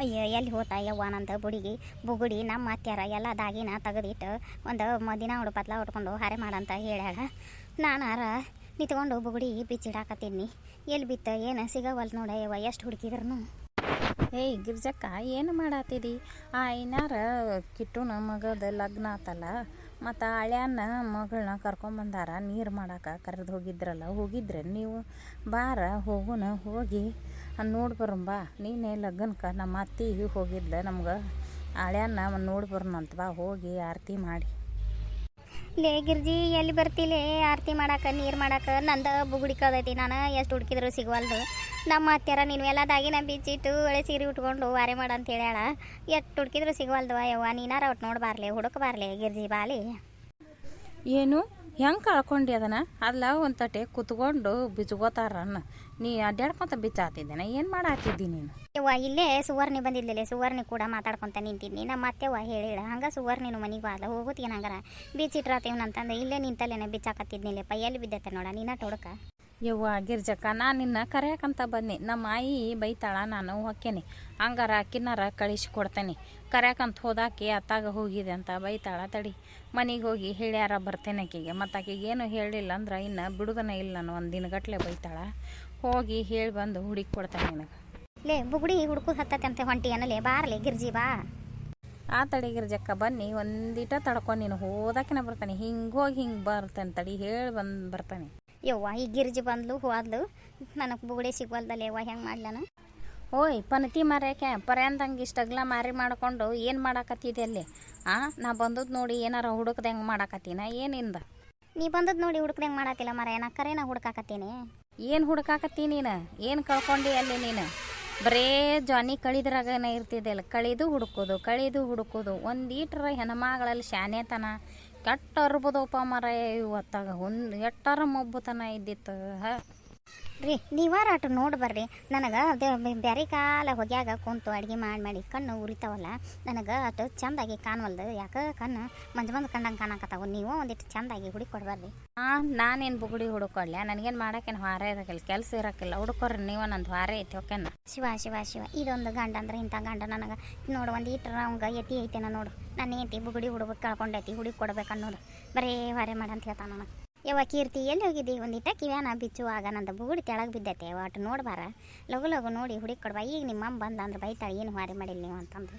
ಅಯ್ಯೋ ಎಲ್ಲಿ ಹೋತಾ ಯವ್ವ ನಂದು ಬುಗುಡಿ ನಮ್ಮ ಅತ್ಯಾರ ಎಲ್ಲ ದಾಗಿನ ತೆಗೆದಿಟ್ಟು ಒಂದು ದಿನ ಪತ್ಲ ಉಟ್ಕೊಂಡು ಹಾರೆ ಮಾಡಂತ ಹೇಳ್ಯಾಳ. ನಾನಾರ ನಿಂತ್ಕೊಂಡು ಬುಗುಡಿ ಬಿಚ್ಚಿಡಾಕತ್ತಿದ್ನಿ. ಎಲ್ಲಿ ಬಿತ್ತ ಏನು ಸಿಗವಲ್ ನೋಡ ಯವ್ವ, ಎಷ್ಟು ಹುಡುಕಿದ್ರು. ಏಯ್ ಗಿರ್ಜಕ್ಕ, ಏನು ಮಾಡತ್ತಿದಿ? ಆ ಐನಾರ ಕಿಟ್ಟುನ ಮಗದ ಲಗ್ನ ಆತಲ್ಲ, ಮತ್ತು ಹಳ್ಯಾನ ಮಗಳನ್ನ ಕರ್ಕೊಂಬಂದಾರ ನೀರು ಮಾಡಕ್ಕೆ ಕರೆದು ಹೋಗಿದ್ರೆ ನೀವು? ಬಾರ ಹೋಗುನ, ಹೋಗಿ ನೋಡಿ ಬಾ. ನೀನೇ ಲಗ್ನಕ್ಕೆ ನಮ್ಮ ಅತ್ತಿಗೆ ಹೋಗಿದ್ದ, ನಮ್ಗೆ ಹಳ್ಯಾನ ನೋಡಿ ಬರೋಣಂತ ಬಾ, ಹೋಗಿ ಆರತಿ ಮಾಡಿ. ಲೇ ಗಿರ್ಜಿ, ಎಲ್ಲಿ ಬರ್ತಿಲೇ ಆರತಿ ಮಾಡಕ್ಕೆ, ನೀರು ಮಾಡಕ್ಕೆ? ನಂದು ಬುಗುಡಿ ಕದೈತಿ, ನಾನು ಎಷ್ಟು ಹುಡುಕಿದ್ರು ಸಿಗವಲ್ದು. ನಮ್ಮ ಅತ್ಯಾರ ನೀನು ಎಲ್ಲ ದಾಗಿನ ಬಿಚ್ಚಿಟ್ಟು ಒಳ್ಳೆ ಸೀರೆ ಉಟ್ಕೊಂಡು ವಾರೆ ಮಾಡಂತ ಹೇಳ್ಯಾಳ. ಎಷ್ಟು ಹುಡುಕಿದ್ರು ಸಿಗವಲ್ದು. ಅಯ್ಯವ್ವ, ನೀನಾರ ಒಟ್ಟು ನೋಡ್ಬಾರ್ಲೆ, ಹುಡುಕಬಾರ್ಲೆ ಗಿರ್ಜಿ ಬಾಲಿ. ಏನು ಹೆಂಗೆ ಕಳ್ಕೊಂಡು ಅದನ್ನ? ಅಲ್ಲ ಒಂದು ತಟೆ ಕುತ್ಕೊಂಡು ಬಿಚ್ಕೋತಾರನ್ನ, ನೀ ಅಡ್ಡಾಡ್ಕೊತ ಬಿಚ್ಚಾತಿದ್ದೇನೆ. ಏನು ಮಾಡಾತಿದ್ದಿ ನೀನು? ಯವ್ವ, ಇಲ್ಲೇ ಸುವರ್ಣಿ ಬಂದಿದ್ದಿಲ್ಲ, ಸುವರ್ಣಿ ಕೂಡ ಮಾತಾಡ್ಕೊತ ನಿಂತಿದ್ನಿ. ನಮ್ಮ ಅತ್ತೆವ್ವ ಹೇಳಿಳ ಹಂಗೆ ಸುವರ್ಣಿನು ಮನೆಗೆ ಬಾರ್ಲ ಹೋಗುತ್ತೀನಿ, ಹಂಗಾರ ಬಿಚ್ಚಿಟ್ರಾತೀವನಂತಂದು ಇಲ್ಲೇ ನಿಂತಲ್ಲೇನೆ ಬಿಚ್ಚಾಕತ್ತಿದ್ನಿಲ್ಲಪ್ಪ. ಎಲ್ಲಿ ಬಿದ್ದೈತೆ ನೋಡ, ನೀನ ಟೊಡಕ. ಯವ್ವ ಗಿರ್ಜಕ್ಕ, ನಾನು ನಿನ್ನ ಕರೆಯಕಂತ ಬನ್ನಿ. ನಮ್ಮ ಆಯಿ ಬೈತಾಳ, ನಾನು ಹೊಕ್ಕೇನಿ. ಹಂಗಾರ ಕಿನ್ನಾರ ಕಳಿಸಿ ಕೊಡ್ತೇನೆ. ಕರೆಯಕಂತ ಹೋದಾಕಿ ಅತ್ತಾಗ ಹೋಗಿದೆ ಅಂತ ಬೈತಾಳ. ತಡಿ, ಮನೆಗೆ ಹೋಗಿ ಹೇಳ್ಯಾರ ಬರ್ತೇನೆ ಆಕಿಗೆ. ಮತ್ತು ಆಕಿಗೆ ಏನು ಹೇಳಿಲ್ಲ ಅಂದ್ರೆ ಇನ್ನು ಬಿಡುಗನ ಇಲ್ಲ, ನಾನು ಒಂದು ದಿನಗಟ್ಲೆ ಬೈತಾಳ. ಹೋಗಿ ಹೇಳಿ ಬಂದು ಹುಡುಕಿ ಕೊಡ್ತೇನೆ ನಿನಗೆ. ಲೇ ಬುಗುಡಿ ಹುಡುಕು ಹತ್ತಂತೆ ಹೊಂಟಿ ಅನ್ನಲೇ, ಬಾರ್ಲೆ ಗಿರ್ಜಿ ಬಾ. ಆ ತಡಿ ಗಿರ್ಜಕ್ಕ, ಬನ್ನಿ ಒಂದಿಟ ತಡ್ಕೊಂಡು ನೀನು ಹೋದಾಕಿನ ಬರ್ತಾನೆ. ಹಿಂಗೆ ಹೋಗಿ ಹಿಂಗೆ ಬರ್ತೇನೆ, ತಡಿ ಹೇಳಿ ಬರ್ತಾನೆ. ಯವ್ವ, ಈ ಗಿರ್ಜಿ ಬಂದ್ಲು ಹೋದ್ಲು, ನನಗೆ ಬುಗುಡಿ ಸಿಗ್ವಲ್ದಲ್ಲ ಯವ್ವ, ಹೆಂಗೆ ಮಾಡ್ಲಾನ? ಓಯ್ ಪನತಿ ಮಾರ್ಯಾಕೆ ಪರ್ಯಾಂದಂಗೆ ಇಷ್ಟಗ್ಲ ಮಾರಿ ಮಾಡ್ಕೊಂಡು ಏನು ಮಾಡಾಕತ್ತಿದೆ ಅಲ್ಲಿ? ನಾ ಬಂದದ್ದು ನೋಡಿ ಏನಾರ ಹುಡುಕ್ದಂಗೆ ಮಾಡಾಕತ್ತೀನ ಏನಿಂದ? ನೀ ಬಂದದ್ದು ನೋಡಿ ಹುಡುಕ್ದಂಗೆ ಮಾಡತ್ತಿಲ್ಲ ಮರ, ನಾ ಕರೆನ ಹುಡುಕಾಕತ್ತೀನಿ. ಏನು ಹುಡುಕಾಕತ್ತಿ ನೀನು? ಏನು ಕಳ್ಕೊಂಡು ಅಲ್ಲಿ ನೀನು? ಬರೇ ಜಾನಿ ಕಳಿದ್ರಾಗನೇ ಇರ್ತಿದ್ದೆಲ್ಲ, ಕಳಿದು ಹುಡುಕೋದು. ಒಂದೀಟ್ರ ಹೆಣ್ಮಗಳಲ್ಲಿ ಶಾನ್ಯತನ ಕೆಟ್ಟ ಅರ್ಬೋದಪ್ಪ ಮರ. ಇವತ್ತಾಗ ಎಟ್ಟಾರ ಮೊಬ್ಬತನ ಇದ್ದಿತ್ತು. ರೀ ನೀವಾರ ಅಟ್ಟು ನೋಡಿ ಬರ್ರಿ. ನನಗೆ ಬ್ಯಾರೆ ಕಾಲ ಹೊಗ್ಯಾಗ ಕುಂತು ಅಡುಗೆ ಮಾಡಿ ಕಣ್ಣು ಉರಿತಾವಲ್ಲ, ನನಗೆ ಅಷ್ಟು ಚೆಂದಾಗಿ ಕಾಣವಲ್ದು. ಯಾಕೆ ಕಣ್ಣು ಮಂಜು ಕಂಡಂಗೆ ಕಾಣಕತ್ತಾವ. ನೀವು ಒಂದಿಟ್ಟು ಚೆಂದಾಗಿ ಹುಡುಕಿ ಕೊಡ್ಬಾರ್ರಿ. ನಾನೇನು ಬುಗುಡಿ ಹುಡುಕೊಳ್ಳ? ನನಗೇನು ಮಾಡೋಕ್ಕೇನು ಹಾರ ಇರೋಕ್ಕಿಲ್ಲ, ಕೆಲಸ ಇರೋಕ್ಕಿಲ್ಲ. ಹುಡುಕೋರಿ ನೀವು, ನಂದು ಹಾರ ಐತಿ ಓಕೆನ? ಶಿವ ಇದೊಂದು ಗಂಡ ಅಂದ್ರೆ ಇಂಥ ಗಂಡ ನನಗೆ ನೋಡು. ಒಂದು ಈಟ್ರ ಅವಂಗೆ ಎತ್ತಿ ಐತೇನ ನೋಡು. ನಾನು ಐತಿ ಬುಗುಡಿ ಹುಡುಗಕ್ಕೆ ಕಳ್ಕೊಂಡೈತಿ, ಹುಡುಕಿ ಕೊಡ್ಬೇಕನ್ನೋದು ಬರೀ ಹಾರೆ ಮಾಡಂತ ಹೇಳ್ತಾನ ನನಗೆ. ಯವ್ವ ಕೀರ್ತಿ, ಎಲ್ಲಿ ಹೋಗಿದ್ದಿ? ಒಂದಿಟ್ಟ ಕಿವ್ಯಾನ ಬಿಚ್ಚುವಾಗ ನಂದು ಬುಗುಡಿ ತೆಳಗೆ ಬಿದ್ದೈತೆ. ಒಟ್ಟು ನೋಡ್ಬಾರ, ಲಗು ಲಗು ನೋಡಿ ಹುಡುಕಿ ಕೊಡ್ಬಾ. ಈಗ ನಿಮ್ಮ ಅಮ್ಮ ಬಂದ ಅಂದ್ರೆ ಬೈತಾಳೆ, ಏನು ಹಾರೆ ಮಾಡಿಲ್ಲ ನೀವು ಅಂತಂದು.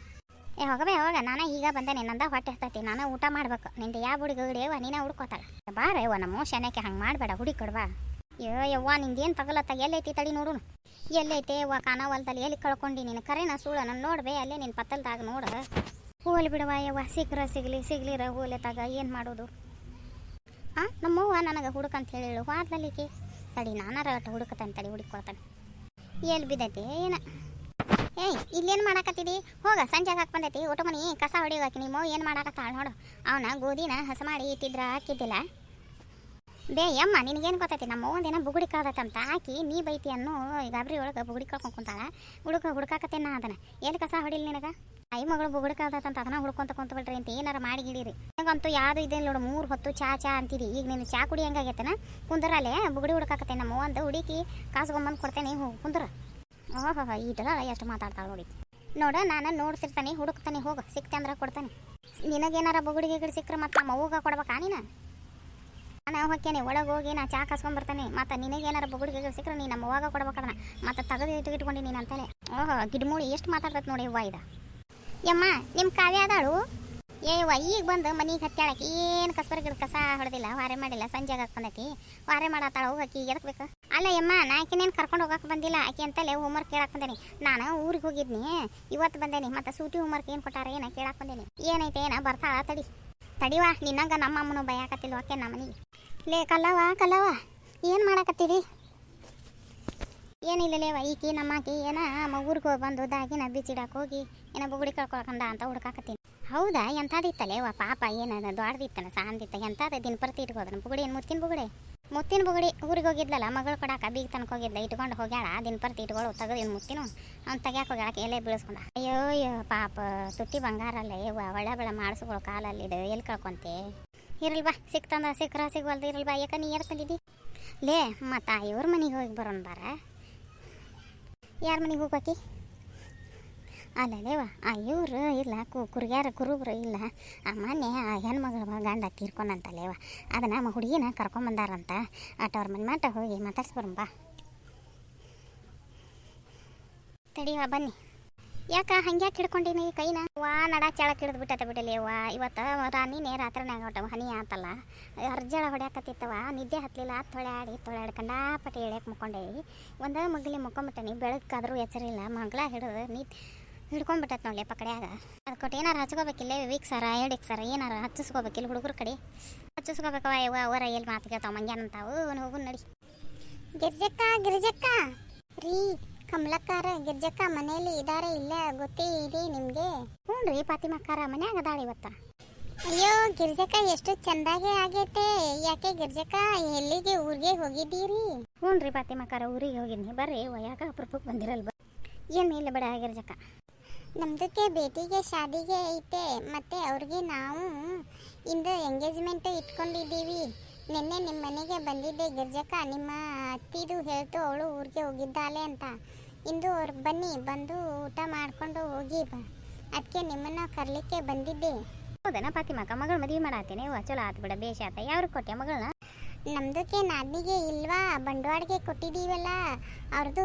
ಹೋಗವ ನಾನು ಈಗ ಬಂದೇನೆ, ನಂದ ಹೊಟ್ಟೆ ಹಸ್ತೈತಿ, ನಾನು ಊಟ ಮಾಡ್ಬೇಕು. ನಿಂದು ಯಾವ ಬುಡಿ ಗಡಿಯವ್ವ ನೀನ ಹುಡ್ಕೋತಾಳ. ಬಾರ ಯವ್ವ, ನಮ್ಮ ಶನಕ್ಕೆ ಹಂಗೆ ಮಾಡಬೇಡ, ಹುಡುಕಿ ಕೊಡ್ಬಾ. ಯವ್ವ ನಿಂದೇನು ತಗಲತ್ತ? ಎಲ್ಲೈತಿ ತಡಿ ನೋಡು. ಎಲ್ಲೈತೆ ಯವ್ವ? ಕಾಣವಲ್ದಲ್ಲಿ ಎಲ್ಲಿ ಕಳ್ಕೊಂಡು ನೀನು? ಕರೆನ ಸುಳ್ಳ ನಾನು ನೋಡ್ಬೇ, ಅಲ್ಲೇ ನಿನ್ನ ಪತ್ತಲ್ದಾಗ ನೋಡು. ಹೂವಲ್ಲಿ ಬಿಡವ ಯವ್ವ, ಸಿಗ್ಲಿರ ಹೂಲೆತಾಗ ಏನು ಮಾಡೋದು? ನಮ್ಮವ್ವ ನನಗೆ ಹುಡುಕಂತ ಹೇಳಿಳು ವಾರದಲ್ಲಿಕೆ. ತಡಿ ನಾನಾರ ಒಟ್ಟು ಹುಡುಕತಾನೆ, ತಡಿ ಹುಡುಕೊಳ್ತಾನೆ. ಎಲ್ಲಿ ಬಿದ್ದೈತಿ ಏನ? ಇಲ್ಲೇನು ಮಾಡಾಕತ್ತಿದಿ? ಹೋಗ, ಸಂಜೆಗೆ ಹಾಕಿ ಬಂದೈತಿ ಊಟ ಮನಿ ಕಸ ಹೊಡಿಯೋಕೆ. ನಿಮ್ಮ ಏನು ಮಾಡಾಕತ್ತಾಳ ನೋಡು. ಅವನ ಗೋಧಿನ ಹಸ ಮಾಡಿ ಇಟ್ಟಿದ್ರ ಹಾಕಿದ್ದಿಲ್ಲ ಬೇ ಯಮ್ಮ. ನಿನಗೇನು ಗೊತ್ತೈತಿ? ನಮ್ಮ ಒಂದಿನ ಬುಗುಡಿ ಕಳ್ದೈತಂತ ಹಾಕಿ ನೀ ಬೈತಿ ಅನ್ನೋ ಗಾಬರಿ ಒಳಗೆ ಬುಗುಡಿ ಕಳ್ಕೊಂಡು ಕುಂತಾಳ. ಹುಡುಕಾಕತ್ತೇನ ಅದನ್ನ? ಎಲ್ಲಿ ಕಸ ಹೊಡಿಲಿ ನಿನಗೆ? ಐ ಮಗಳು ಬುಗುಡಿ ಕಳ್ದೈತಂತ ಅದನ್ನ ಹುಡ್ಕೊಂತ ಕುಂತ್ಬಿಡ್ರಿ ಅಂತ ಏನಾರ ಮಾಡಿ ಗಿಡೀರಿ. ನಂಗಂತೂ ಯಾವುದು ಇದೆ ನೋಡು, 3 ಹೊತ್ತು ಚಾ ಅಂತೀರಿ. ಈಗ ನೀನು ಚಾ ಕುಡಿ ಹೆಂಗಾಗೈತನ? ಕುಂದ್ರಲ್ಲೇ ಬುಗುಡಿ ಹುಡುಕಾಕತ್ತೇನೆ. ನಮ್ಮ ಒಂದು ಹುಡುಕಿ ಕಾಸುಗೊಂಬಂದು ಕೊಡ್ತೇನೆ, ಕುಂದ್ರ. ಓಹೋ ಈಟಲ್ಲ ಎಷ್ಟು ಮಾತಾಡ್ತಾಳೆ ನೋಡಿ. ನಾನು ನೋಡ್ತಿರ್ತಾನೆ, ಹುಡುಕ್ತಾನೆ. ಹೋಗು, ಸಿಕ್ತೆ ಅಂದ್ರೆ ಕೊಡ್ತಾನೆ. ನಿನಗೇನಾರ ಬುಗುಡಿ ಗಿಡ ಸಿಕ್ಕರೆ ಮತ್ತೆ ನಮ್ಮ ಅವ್ವಗ ಕೊಡ್ಬೇಕಾ ನೀನು? ನಾನು ಹೊಕ್ಕೇನೆ ಒಳಗೆ ಹೋಗಿ ನಾ ಚಾ ಕಾಸ್ಕೊಂಡ್ಬರ್ತಾನೆ. ಮತ್ತು ನಿನಗೇನಾರ ಬುಗುಡಿ ಗಿಡ ಸಿಕ್ಕರೆ ನೀನು ನಮ್ಮ ಅವ್ವಾಗ ಕೊಡ್ಬೇಕದನ್ನ. ಮತ್ತು ತೆಗೆದು ಇಟ್ಕೊಂಡು ನೀನು ಅಂತಾನೆ. ಓಹೋ ಗಿಡಮೂಳಿ ಎಷ್ಟು ಮಾತಾಡ್ತೈತೆ ನೋಡಿ ಅವ್ವ ಇದು. ಯಮ್ಮ ನಿಮ್ಮ ಕಾವ್ಯ ಅದಾಳು? ಏವ್ವ ಈಗ ಬಂದು ಮನೆಗೆ ಹತ್ತಾಳಕ್ಕೆ ಏನು ಗಿಡ ಕಸ ಹೊಡೆದಿಲ್ಲ, ವಾರೆ ಮಾಡಿಲ್ಲ. ಸಂಜೆಗೆ ಹಾಕೊಂಡೈತಿ ವಾರೆ ಮಾಡತ್ತಾಳ. ಹೋಗಕ್ಕೆ ಎದಕ್ಕೆ ಬೇಕು? ಅಲ್ಲ ಯಮ್ಮ, ನಾ ಆಕಿನೇನು ಕರ್ಕೊಂಡು ಹೋಗಕ್ಕೆ ಬಂದಿಲ್ಲ. ಆಕೆ ಅಂತಲೇ ಹೋಮ್ವರ್ಕ್ ಕೇಳಕ್ಕೆ ಬಂದೇನಿ. ನಾನು ಊರಿಗೆ ಹೋಗಿದ್ನಿ, ಇವತ್ತು ಬಂದೇನಿ. ಮತ್ತು ಸೂಟಿ ಹೋಮ್ವರ್ಕ್ ಏನು ಕೊಟ್ಟಾರ ಏನ ಕೇಳಕ್ಕೆ ಬಂದೇನಿ. ಏನೈತೆ ಏನ ಬರ್ತಾಳ? ತಡಿವಾ, ನಿನ್ನಂಗೆ ನಮ್ಮ ಅಮ್ಮನೂ ಭಯಕತ್ತಿಲ್ಲ ಓಕೆ ನಮ್ಮ ಮನೆಗೆ. ಲೇ ಕಲ್ಲವ ಏನು ಮಾಡಾಕತ್ತೀರಿ? ಏನಿಲ್ಲಲೇವ, ಈಕಿ ನಮ್ಮಾಕಿ ಏನ ಊರಿಗೆ ಹೋಗಿ ಬಂದು ದಾಗಿನ ಬಿಚ್ಚಿಡಕ್ಕೆ ಹೋಗಿ ಏನೋ ಬುಗುಡಿ ಕಳ್ಕೊಳ್ಕಂಡ ಅಂತ ಹುಡುಕಾಕತ್ತೀನಿ. ಹೌದಾ? ಎಂಥದಿತ್ತಲೇವ ಪಾಪ, ಏನದ ದೊಡ್ಡದಿತ್ತನ ಸಾಂದಿತ್ತ? ಎಂಥದ ದಿನಪರ್ತಿ ಇಟ್ಕೋದನ ಬುಗುಡಿ? ಏನು ಮುತ್ತಿನ ಬುಗುಡಿ ಊರಿಗೆ ಹೋಗಿದ್ಲಲ್ಲ ಮಗಳು ಕೊಡಾಕ, ಬೀಗ ತನಕ ಹೋಗಿದ್ಲ, ಇಟ್ಕೊಂಡು ಹೋಗ್ಯಾಳ. ದಿನಪರ್ತಿ ಇಟ್ಕೊಳ್ಳು ತೆಗೆದು ಮುತ್ತಿನ ಅವ್ನು ತೆಗ್ಯಾಕೆ ಹೋಗ್ಯಾಳಕ್ಕೆ ಎಲೆ ಬೀಳಿಸ್ಕೊಂಡ. ಅಯ್ಯೋ ಪಾಪ, ತುಟ್ಟಿ ಬಂಗಾರ ಅಲ್ಲ ಯವ್ವ, ಒಳ್ಳೆ ಮಾಡಿಸ್ಕೊಳ್ಳೋ ಕಾಲಲ್ಲಿ ಇದು ಎಲ್ಲಿ ಕಳ್ಕೊಂತೆ? ಇರಲ್ವಾ, ಸಿಕ್ತಂದ ಸಿಗ್ವಲ್ದು ಇರಲ್ವಾ? ಯಾಕೆ ನೀ ಎದಕ್ಕೆ ಬಂದಿದ್ದಿ? ಲೇ ಮತ್ತು ಇವ್ರ ಮನೆಗೆ ಹೋಗಿ ಬರೋಣ ಬಾರ. ಯಾರ ಮನೆಗೆ ಹೋಗ್ಬೇಕಿ? ಅಲ್ಲದೇವ ಇವ್ರು ಇಲ್ಲ ಕುರಿಗ್ಯಾರ ಕುರುಬ್ರು ಇಲ್ಲ ಮೊನ್ನೆ ಆ ಹೆಣ್ಮಗಳ ಗಂಡ ತೀರ್ಕೊಂಡಂತಲ್ಲೇವ ಅದನ್ನು ನಮ್ಮ ಹುಡುಗಿನ ಕರ್ಕೊಂಬಂದಾರಂತ ಅವ್ರ ಮನೆ ಮಾಟ ಹೋಗಿ ಮಾತಾಡ್ಸ್ಬರಂಬ ತಡಿವ ಬನ್ನಿ. ಯಾಕೆ ಹಂಗ್ಯಾಕೆ ಹಿಡ್ಕೊಂಡಿನಿ ಕೈನ ನಡ ಕೆಳಕ್ಕೆ ಹಿಡಿದು ಬಿಟ್ಟೈತೆ ಬಿಡಲಿ ಇವತ್ತು ರಾಣಿನೇ ರಾತ್ರಿನಾಗ ಹೊಟ್ಟವು ಹನಿ ಆತಲ್ಲ ಅರ್ಜಳ ಹೊಡ್ಯಾಕತ್ತಿತ್ತವ ನಿದ್ದೆ ಹತ್ತಲಿಲ್ಲ ತೊಳ್ಯಾಡಿ ಕಂಡಾಪಟ್ಟಿ ಎಳ್ಯಾಕೆ ಮುಕ್ಕೊಂಡೇವಿ ಒಂದು ಮಗ್ಲಿ ಮುಕ್ಕೊಂಬಿಟ್ಟನಿ ಬೆಳಕಾದ್ರೂ ಎಚ್ಚರಿಲ್ಲ ಮಗಳ ಹಿಡಿದು ಹಿಡ್ಕೊಂಡ್ಬಿಟ್ಟೈತೆ ನೋಡ್ಲಿ ಪಕಡ್ಯಾಗ ಅದಕ್ಕೆ ಏನಾರು ಹಚ್ಕೋಬೇಕಿಲ್ಲ ವೀಕ್ಸರ ಎಡಿಕ್ಸರ ಏನಾರು ಹಚ್ಚಿಸ್ಕೋಬೇಕಿಲ್ಲ ಹುಡುಗರ ಕಡೆ ಹಚ್ಚಿಸ್ಕೋಬೇಕವ ಅವರ ಎಲ್ಲಿ ಮಾತು ಕೇಳ್ತಾವ ಮಂಗ್ಯಾನಂತಾವು ಹೋಗು ನಡಿ. ಗಿರ್ಜಕ್ಕ ರೀ ಕಮಲಕ್ಕಾರ ಗಿರ್ಜಕ್ಕ ಮನೆಯಲ್ಲಿ ಇದಾರೆ ಇಲ್ಲ ಗೊತ್ತೇ ಇದೆ ನಿಮ್ಗೆ? ಹ್ಞೂ ರೀ ಫಾತಿಮಕ್ಕಾರ ಮನ್ಯಾಗ ಅದಾಳ ಇವತ್ತ. ಅಯ್ಯೋ ಗಿರ್ಜಕ್ಕ ಎಷ್ಟು ಚಂದಾಗೆ ಆಗೈತೆ. ಯಾಕೆ ಗಿರ್ಜಕ್ಕ ಎಲ್ಲಿಗೆ ಊರಿಗೆ ಹೋಗಿದ್ದೀರಿ? ಹ್ಞೂ ರೀ ಫಾತಿಮಕ್ಕಾರ ಊರಿಗೆ ಹೋಗಿದ್ನಿ ಬರ್ರಿ ಯಾಕ ಅಪರೂಪಕ್ಕೆ ಬಂದಿರಲ್ವ? ಏನು ಇಲ್ಲ ಬೇಡ ಗಿರ್ಜಕ್ಕ ನಮ್ದಕ್ಕೆ ಬೇಟಿಗೆ ಶಾದಿಗೆ ಐತೆ ಮತ್ತೆ ಅವ್ರಿಗೆ ನಾವು ಇಂದು ಎಂಗೇಜ್ಮೆಂಟ್ ಇಟ್ಕೊಂಡಿದ್ದೀವಿ. ನಿನ್ನೆ ನಿಮ್ಮ ಮನೆಗೆ ಬಂದಿದ್ದೆ ಗಿರ್ಜಕ್ಕ, ನಿಮ್ಮ ಅತ್ತಿದು ಹೇಳ್ತು ಅವಳು ಊರಿಗೆ ಹೋಗಿದ್ದಾಳೆ ಅಂತ. ಇಂದು ಅವ್ರು ಬನ್ನಿ ಬಂದು ಊಟ ಮಾಡಿಕೊಂಡು ಹೋಗಿ ಅದಕ್ಕೆ ನಿಮ್ಮನ್ನು ಕರ್ಲಿಕ್ಕೆ ಬಂದಿದ್ದೆ. ಹೌದನ ಫಾತಿಮಕ್ಕ ಮಗಳು ಮದುವೆ ಮಾಡತ್ತೀನಿ ಚಲೋ ಆತು ಬಿಡ ಬೇಷ ಆತ. ಯಾರು ಕೊಟ್ಟೆ ಮಗಳನ್ನ? ನಮ್ದಕ್ಕೆ ನಾದಿನಿಗೆ ಇಲ್ವಾ ಬಂಡವಾಳಿಗೆ ಕೊಟ್ಟಿದ್ದೀವಲ್ಲ ಅವ್ರದ್ದು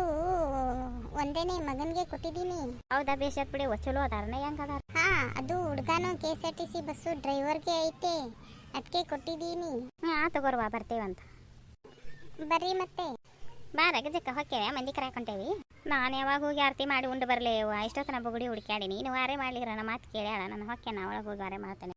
ಒಂದೇನೆ ಮಗನಿಗೆ ಕೊಟ್ಟಿದ್ದೀನಿ. ಹೌದಾ ಬೇಷ ಆತ್ ಬಿಡಿ ಚಲೋ ಅದಾರನ ಹೆಂಗ ಅದಾರ? ಹಾ ಅದು ಹುಡುಗನು KSRTC ಬಸ್ಸು ಡ್ರೈವರ್ಗೆ ಐತೆ ಅದಕ್ಕೆ ಕೊಟ್ಟಿದ್ದೀನಿ. ಹಾಂ ತಗೋರ್ವಾ ಬರ್ತೇವಂತ ಬರ್ರಿ ಮತ್ತೆ ಬಾರ ಗಜಕ್ಕ ಹೊಕ್ಕೇವೆ ಮಂದಿ ಕರಾಕೊಂಡೇವಿ. ನಾನು ಯಾವಾಗ ಹೋಗಿ ಆರತಿ ಮಾಡಿ ಉಂಡು ಬರಲೇ ಇಷ್ಟೊತ್ತನ ಬುಗುಡಿ ಹುಡುಕ್ಯಾಡಿ ನೀನು ವಾರೆ ಮಾಡ್ಲಿರ ನನ್ನ ಮಾತು ಕೇಳ್ಯಾಳ ನನ್ನ ಹೊಕ್ಕೆ ನಾ ಒಳಗೆ ಹೋಗಿ ವಾರೆ ಮಾಡ್ತೇನೆ.